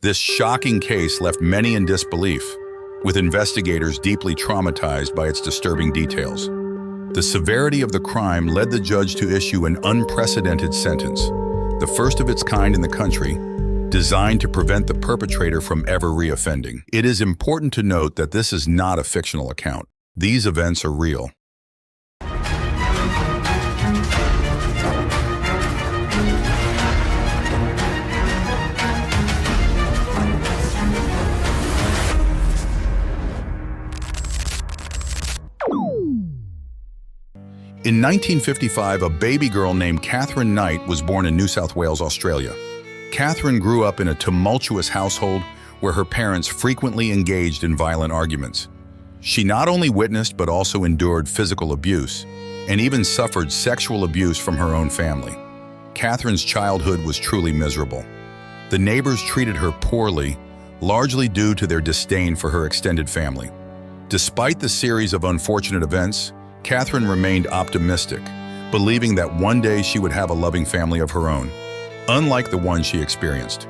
This shocking case left many in disbelief, with investigators deeply traumatized by its disturbing details. The severity of the crime led the judge to issue an unprecedented sentence, the first of its kind in the country, designed to prevent the perpetrator from ever reoffending. It is important to note that this is not a fictional account. These events are real. In 1955, a baby girl named Catherine Knight was born in New South Wales, Australia. Catherine grew up in a tumultuous household where her parents frequently engaged in violent arguments. She not only witnessed but also endured physical abuse and even suffered sexual abuse from her own family. Catherine's childhood was truly miserable. The neighbors treated her poorly, largely due to their disdain for her extended family. Despite the series of unfortunate events, Catherine remained optimistic, believing that one day she would have a loving family of her own, unlike the one she experienced.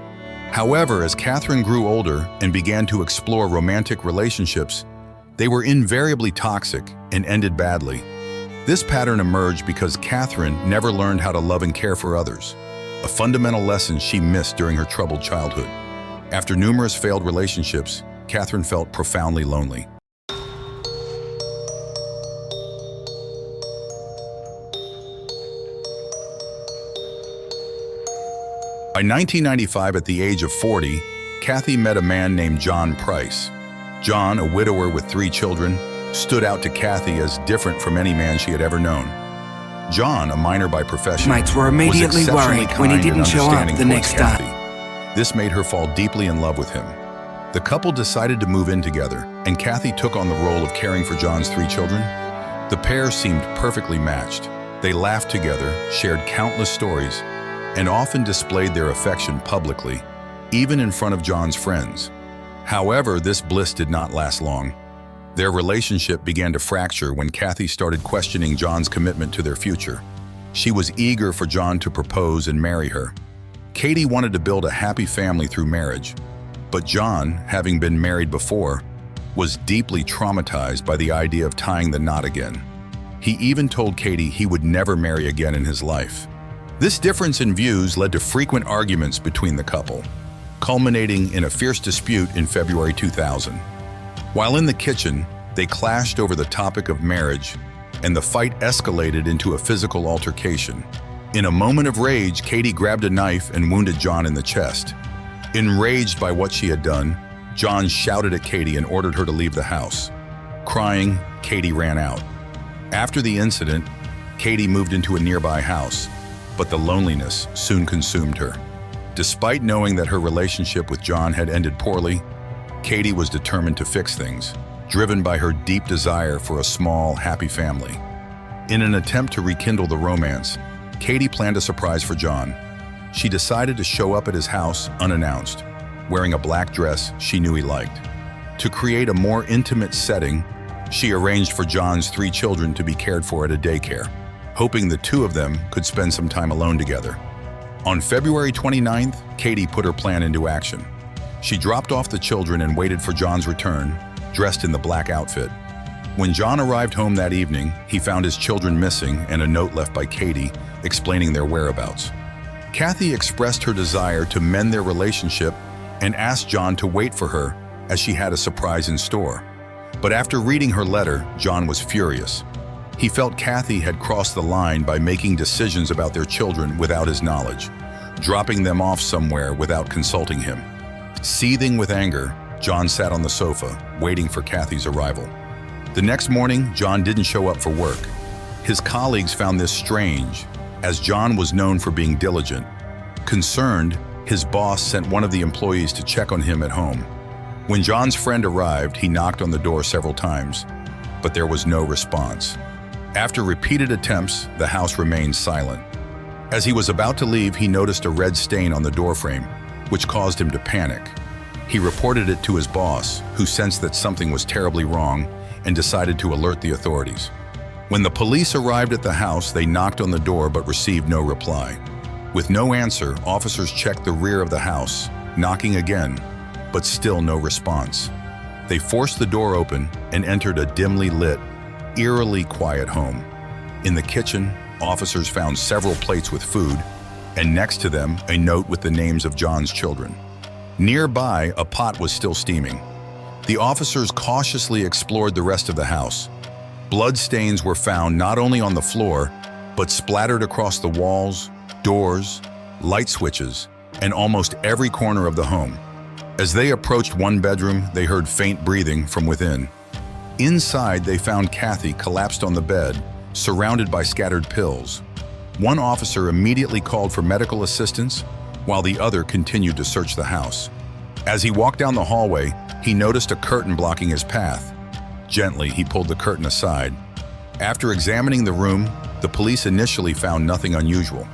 However, as Catherine grew older and began to explore romantic relationships, they were invariably toxic and ended badly. This pattern emerged because Catherine never learned how to love and care for others, a fundamental lesson she missed during her troubled childhood. After numerous failed relationships, Catherine felt profoundly lonely. By 1995, at the age of 40, Kathy met a man named John Price. John, a widower with 3 children, stood out to Kathy as different from any man she had ever known. John, a miner by profession, mates were immediately worried when he didn't show up the next day. This made her fall deeply in love with him. The couple decided to move in together, and Kathy took on the role of caring for John's 3 children. The pair seemed perfectly matched. They laughed together, shared countless stories, and often displayed their affection publicly, even in front of John's friends. However, this bliss did not last long. Their relationship began to fracture when Kathy started questioning John's commitment to their future. She was eager for John to propose and marry her. Katie wanted to build a happy family through marriage, but John, having been married before, was deeply traumatized by the idea of tying the knot again. He even told Katie he would never marry again in his life. This difference in views led to frequent arguments between the couple, culminating in a fierce dispute in February 2000. While in the kitchen, they clashed over the topic of marriage, and the fight escalated into a physical altercation. In a moment of rage, Katie grabbed a knife and wounded John in the chest. Enraged by what she had done, John shouted at Katie and ordered her to leave the house. Crying, Katie ran out. After the incident, Katie moved into a nearby house, but the loneliness soon consumed her. Despite knowing that her relationship with John had ended poorly, Katie was determined to fix things, driven by her deep desire for a small, happy family. In an attempt to rekindle the romance, Katie planned a surprise for John. She decided to show up at his house unannounced, wearing a black dress she knew he liked. To create a more intimate setting, she arranged for John's 3 children to be cared for at a daycare, hoping the 2 of them could spend some time alone together. On February 29th, Katie put her plan into action. She dropped off the children and waited for John's return, dressed in the black outfit. When John arrived home that evening, he found his children missing and a note left by Katie explaining their whereabouts. Kathy expressed her desire to mend their relationship and asked John to wait for her as she had a surprise in store. But after reading her letter, John was furious. He felt Kathy had crossed the line by making decisions about their children without his knowledge, dropping them off somewhere without consulting him. Seething with anger, John sat on the sofa, waiting for Kathy's arrival. The next morning, John didn't show up for work. His colleagues found this strange, as John was known for being diligent. Concerned, his boss sent one of the employees to check on him at home. When John's friend arrived, he knocked on the door several times, but there was no response. After repeated attempts, the house remained silent. As he was about to leave, he noticed a red stain on the doorframe, which caused him to panic. He reported it to his boss, who sensed that something was terribly wrong and decided to alert the authorities. When the police arrived at the house, they knocked on the door but received no reply. With no answer, officers checked the rear of the house, knocking again, but still no response. They forced the door open and entered a dimly lit, eerily quiet home. In the kitchen, officers found several plates with food, and next to them, a note with the names of John's children. Nearby, a pot was still steaming. The officers cautiously explored the rest of the house. Blood stains were found not only on the floor, but splattered across the walls, doors, light switches, and almost every corner of the home. As they approached one bedroom, they heard faint breathing from within. Inside, they found Kathy collapsed on the bed, surrounded by scattered pills. One officer immediately called for medical assistance, while the other continued to search the house. As he walked down the hallway, he noticed a curtain blocking his path. Gently, he pulled the curtain aside. After examining the room, the police initially found nothing unusual.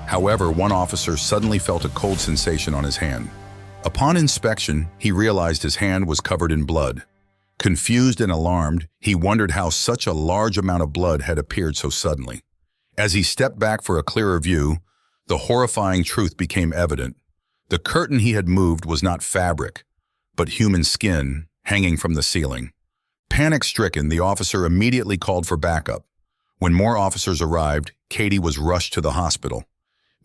However, one officer suddenly felt a cold sensation on his hand. Upon inspection, he realized his hand was covered in blood. Confused and alarmed, he wondered how such a large amount of blood had appeared so suddenly. As he stepped back for a clearer view, the horrifying truth became evident. The curtain he had moved was not fabric, but human skin hanging from the ceiling. Panic-stricken, the officer immediately called for backup. When more officers arrived, Katie was rushed to the hospital.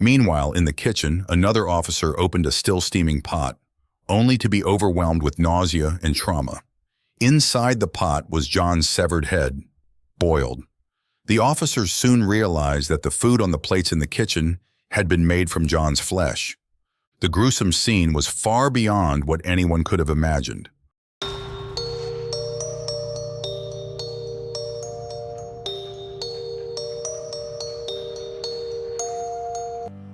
Meanwhile, in the kitchen, another officer opened a still-steaming pot, only to be overwhelmed with nausea and trauma. Inside the pot was John's severed head, boiled. The officers soon realized that the food on the plates in the kitchen had been made from John's flesh. The gruesome scene was far beyond what anyone could have imagined.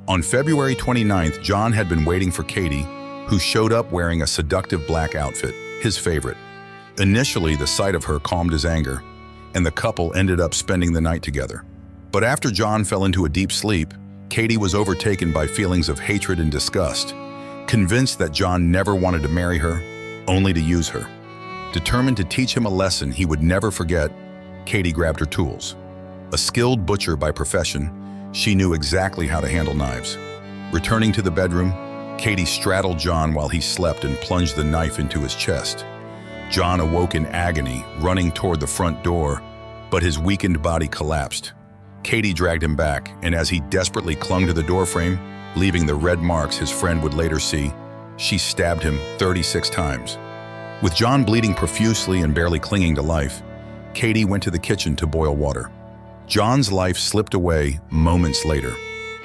On February 29th, John had been waiting for Katie, who showed up wearing a seductive black outfit, his favorite. Initially, the sight of her calmed his anger, and the couple ended up spending the night together. But after John fell into a deep sleep, Katie was overtaken by feelings of hatred and disgust, convinced that John never wanted to marry her, only to use her. Determined to teach him a lesson he would never forget, Katie grabbed her tools. A skilled butcher by profession, she knew exactly how to handle knives. Returning to the bedroom, Katie straddled John while he slept and plunged the knife into his chest. John awoke in agony, running toward the front door, but his weakened body collapsed. Katie dragged him back, and as he desperately clung to the doorframe, leaving the red marks his friend would later see, she stabbed him 36 times. With John bleeding profusely and barely clinging to life, Katie went to the kitchen to boil water. John's life slipped away moments later.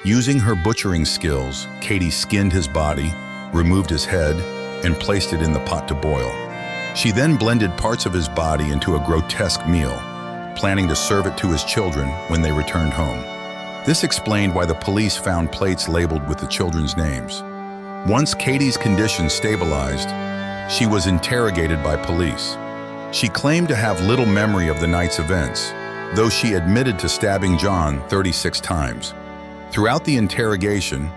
Using her butchering skills, Katie skinned his body, removed his head, and placed it in the pot to boil. She then blended parts of his body into a grotesque meal, planning to serve it to his children when they returned home. This explained why the police found plates labeled with the children's names. Once Katie's condition stabilized, she was interrogated by police. She claimed to have little memory of the night's events, though she admitted to stabbing John 36 times. Throughout the interrogation,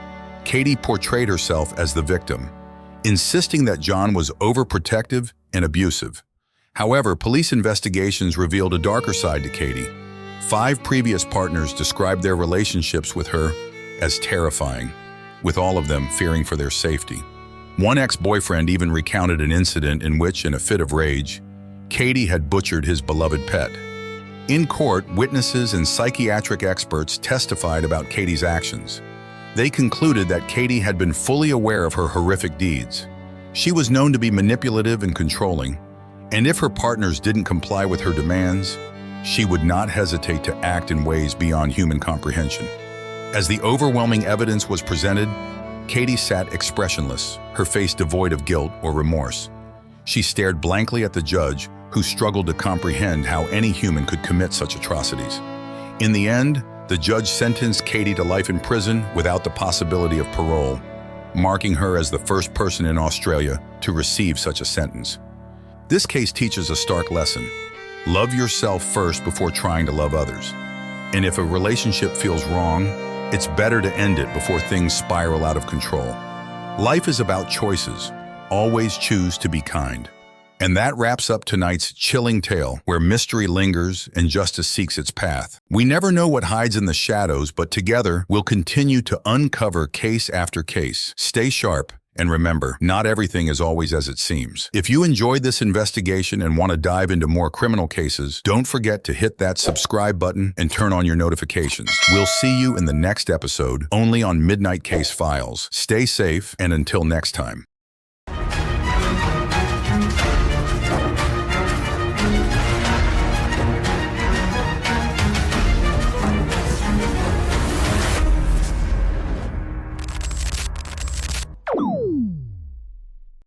Katie portrayed herself as the victim, insisting that John was overprotective and abusive. However, police investigations revealed a darker side to Katie. 5 previous partners described their relationships with her as terrifying, with all of them fearing for their safety. One ex-boyfriend even recounted an incident in which, in a fit of rage, Katie had butchered his beloved pet. In court, witnesses and psychiatric experts testified about Katie's actions. They concluded that Katie had been fully aware of her horrific deeds. She was known to be manipulative and controlling, and if her partners didn't comply with her demands, she would not hesitate to act in ways beyond human comprehension. As the overwhelming evidence was presented, Katie sat expressionless, her face devoid of guilt or remorse. She stared blankly at the judge, who struggled to comprehend how any human could commit such atrocities. In the end, the judge sentenced Katie to life in prison without the possibility of parole, marking her as the first person in Australia to receive such a sentence. This case teaches a stark lesson. Love yourself first before trying to love others. And if a relationship feels wrong, it's better to end it before things spiral out of control. Life is about choices. Always choose to be kind. And that wraps up tonight's chilling tale, where mystery lingers and justice seeks its path. We never know what hides in the shadows, but together we'll continue to uncover case after case. Stay sharp And remember, not everything is always as it seems. If you enjoyed this investigation and want to dive into more criminal cases, don't forget to hit that subscribe button and turn on your notifications. We'll see you in the next episode, only on Midnight Case Files. Stay safe, and until next time.